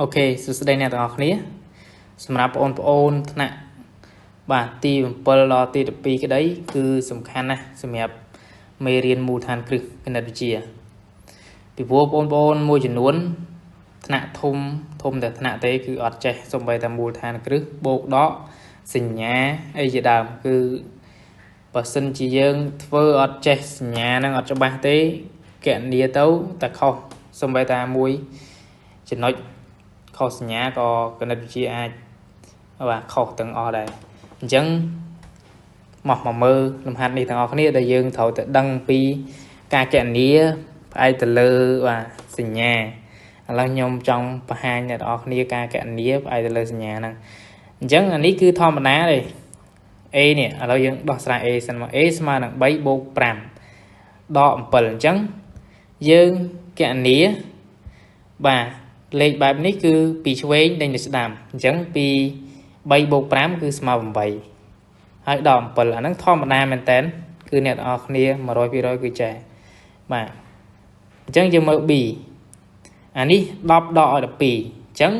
អូខេសួស្តីអ្នកទាំងអស់គ្នាសម្រាប់បងប្អូនថ្នាក់បាទទី7ដល់ទី12ក្តីគឺសំខាន់ណាស់សម្រាប់មេរៀនមូលដ្ឋានគ្រឹះគណិតវិទ្យាពីព្រោះបងប្អូនមួយចំនួនថ្នាក់ធំតែថ្នាក់ទេគឺអត់ចេះសូម្បីតែមូលដ្ឋានគ្រឹះបូកដកសញ្ញាអីជាដើមគឺបើសិនជាយើងធ្វើអត់ចេះសញ្ញានឹងអត់ច្បាស់ទេគណនាទៅតែខុសសូម្បីតែមួយចំណុចខុសសញ្ញាក៏គណិតវិទ្យាអាចបាទខុសទាំងអស់ដែរអញ្ចឹងមកមើលលំហាត់នេះទាំងអស់គ្នាដែលយើងត្រូវតែដឹងពីការគណនាផ្អែកទៅលើបាទសញ្ញាឥឡូវខ្ញុំចង់បង្ហាញអ្នកទាំងអស់គ្នាការគណនាផ្អែកទៅលើសញ្ញាហ្នឹងអញ្ចឹងអានេះគឺធម្មតាទេ a នេះឥឡូវយើងដោះស្រាយ a សិនមក a ស្មើនឹង3បូក5ដក7អញ្ចឹងយើងគណនាបាទលេខបែបនេះគឺពីឆ្វេងដេញទៅស្ដាំអញ្ចឹងពី3បូក5គឺស្មើ8ហើយដល់7អាហ្នឹងធម្មតាមែនតើគឺអ្នកទាំងអស់គ្នា 100% គឺចេះបាទអញ្ចឹងយើងមើល b អានេះ10ដកឲ្យ12អញ្ចឹង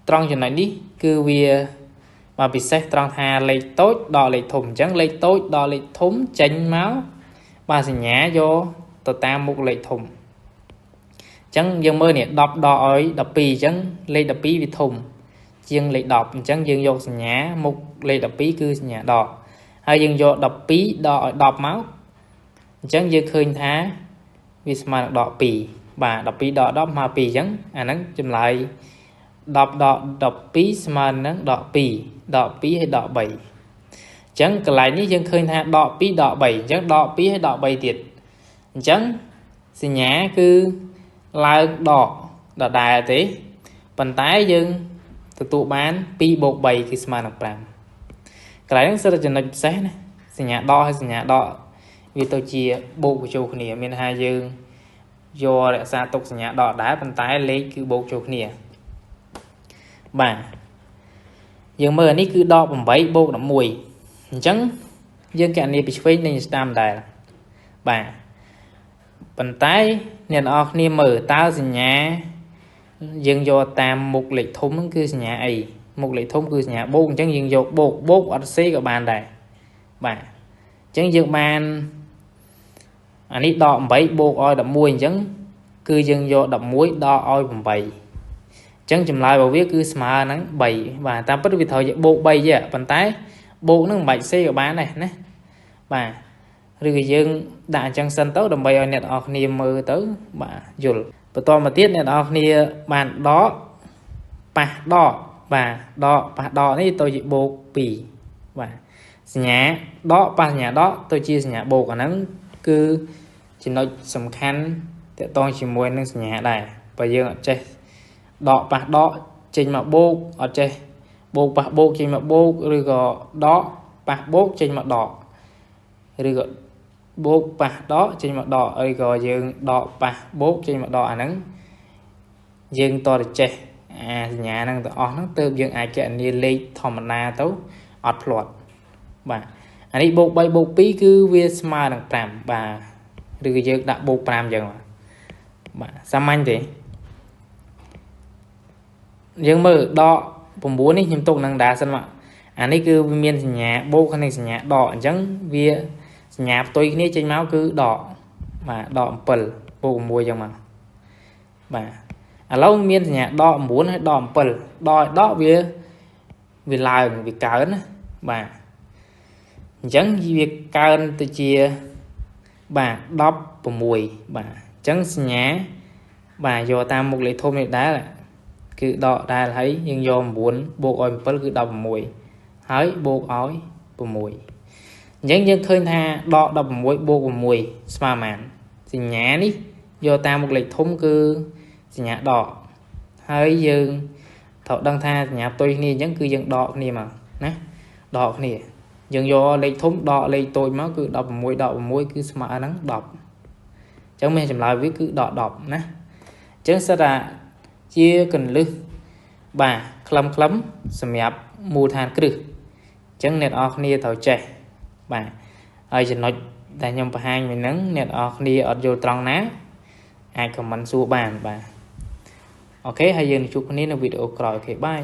ត្រង់ចំណុចនេះគឺវាមកពិសេសត្រង់ថាលេខតូចដល់លេខធំអញ្ចឹងលេខតូចដល់លេខធំចេញមកបាទសញ្ញាយកទៅតាមមុខលេខធំអញ្ចឹងយើងមើលនេះ10ដកឲ្យ12អញ្ចឹងលេខ12វាធំជាងលេខ10អញ្ចឹងយើងយកសញ្ញាមុខលេខ12គឺសញ្ញាដកហើយយើងយក12ដកឲ្យ10មកអញ្ចឹងយើងឃើញថាវាស្មើនឹងដក2បាទ12ដក10មក2អញ្ចឹងអាហ្នឹងចម្លើយ10ដក12ស្មើនឹងដក2ដក2ហើយដក3អញ្ចឹងកន្លែងនេះយើងឃើញថាដក2ដក3អញ្ចឹងដក2ហើយដក3ទៀតអញ្ចឹងសញ្ញាគឺឡើងដកដដែលទេប៉ុន្តែយើងទទួលបាន2បូក3គឺស្មើនឹង5កន្លែងហ្នឹងសិតតែចំណុចពិសេសណាសញ្ញាដកហើយសញ្ញាដកវាទៅជាបូកបញ្ចូលគ្នាមានថាយើងយករក្សាទុកសញ្ញាដកដែរប៉ុន្តែលេខគឺបូកចូលគ្នាបាទយើងមើលអានេះគឺដក8បូក11អញ្ចឹងយើងគណនាពីឆ្វេងនិងស្ដាំដែរបាទប៉ុន្តែអ្នកនរគ្នាមើលតើសញ្ញាយើងយកតាមមុខលេខធំហ្នឹងគឺសញ្ញាអីមុខលេខធំគឺសញ្ញាបូកអញ្ចឹងយើងយកបូកអត់សេក៏បានដែរបាទអញ្ចឹងយើងបានអានេះដក8បូកឲ្យ11អញ្ចឹងគឺយើងយក11ដកឲ្យ8អញ្ចឹងចម្លើយរបស់វាគឺស្មើនឹង3បាទតាមពិតវាត្រូវជាបូក3ទេប៉ុន្តែបូកនឹងមិនបាច់សេក៏បានដែរណាបាទឬក៏យើងដាក់អញ្ចឹងសិនទៅដើម្បីឲ្យអ្នកនរគ្នាមើលទៅបាទយល់បន្តមកទៀតអ្នកនរគ្នាបានដកប៉ះដកបាទដកប៉ះដកនេះទៅជាបូក2បាទសញ្ញាដកប៉ះសញ្ញាដកទៅជាសញ្ញាបូកអាហ្នឹងគឺចំណុចសំខាន់តកតងជាមួយនឹងសញ្ញាដែរបើយើងអត់ចេះដកប៉ះដកចេញមកបូកអត់ចេះបូកប៉ះបូកចេញមកបូកឬក៏ដកប៉ះបូកចេញមកដកឬក៏បូកប៉ះដកចេញមកដកអីក៏យើងដកប៉ះបូកចេញមកដកអាហ្នឹងយើងតតែចេះអាសញ្ញាហ្នឹងទាំងអស់ហ្នឹងទើបយើងអាចគណនាលេខធម្មតាទៅអត់ភ្លាត់បាទអានេះបូក3បូក2គឺវាស្មើនឹង5បាទឬក៏យើងដាក់បូក5អញ្ចឹងបាទសាមញ្ញទេយើងមើលដក9នេះខ្ញុំទុកនឹងដាសិនមកអានេះគឺវាមានសញ្ញាបូកនិងសញ្ញាដកអញ្ចឹងវាសញ្ញាផ្ទុយគ្នាចេញមកគឺដកបាទដក7បូក6អញ្ចឹងមកបាទឥឡូវមានសញ្ញាដក9ហើយដក7ដកវាឡើងវាកើនណាបាទអញ្ចឹងវាកើនទៅជាបាទ16បាទអញ្ចឹងសញ្ញាបាទយកតាមមុខលេខធំនេះដែរគឺដកដែរហើយយើងយក9បូកឲ្យ7គឺ16ហើយបូកឲ្យ6អញ្ចឹងយើងឃើញថាដក16បូក6ស្មើប៉ុន្មានសញ្ញានេះយកតាមមុខលេខធំគឺសញ្ញាដកហើយយើងត្រូវដឹងថាសញ្ញាផ្ទុយគ្នាអញ្ចឹងគឺយើងដកគ្នាមកណាដកគ្នាយើងយកលេខធំដកលេខតូចមកគឺ16ដក6គឺស្មើនឹង10អញ្ចឹងមានចម្លើយវាគឺដក10ណាអញ្ចឹងសិតថាជាកន្លឹះបាទខ្លឹមសម្រាប់មូលដ្ឋានគ្រឹះអញ្ចឹងអ្នកនរគ្នាត្រូវចេះបាទហើយចំណុចដែលខ្ញុំបង្ហាញវិញហ្នឹងអ្នកនរគ្នាអត់យល់ត្រង់ណាអាចខមមិនសួរបានបាទ ok hay dừng chụp này là video còi ok bye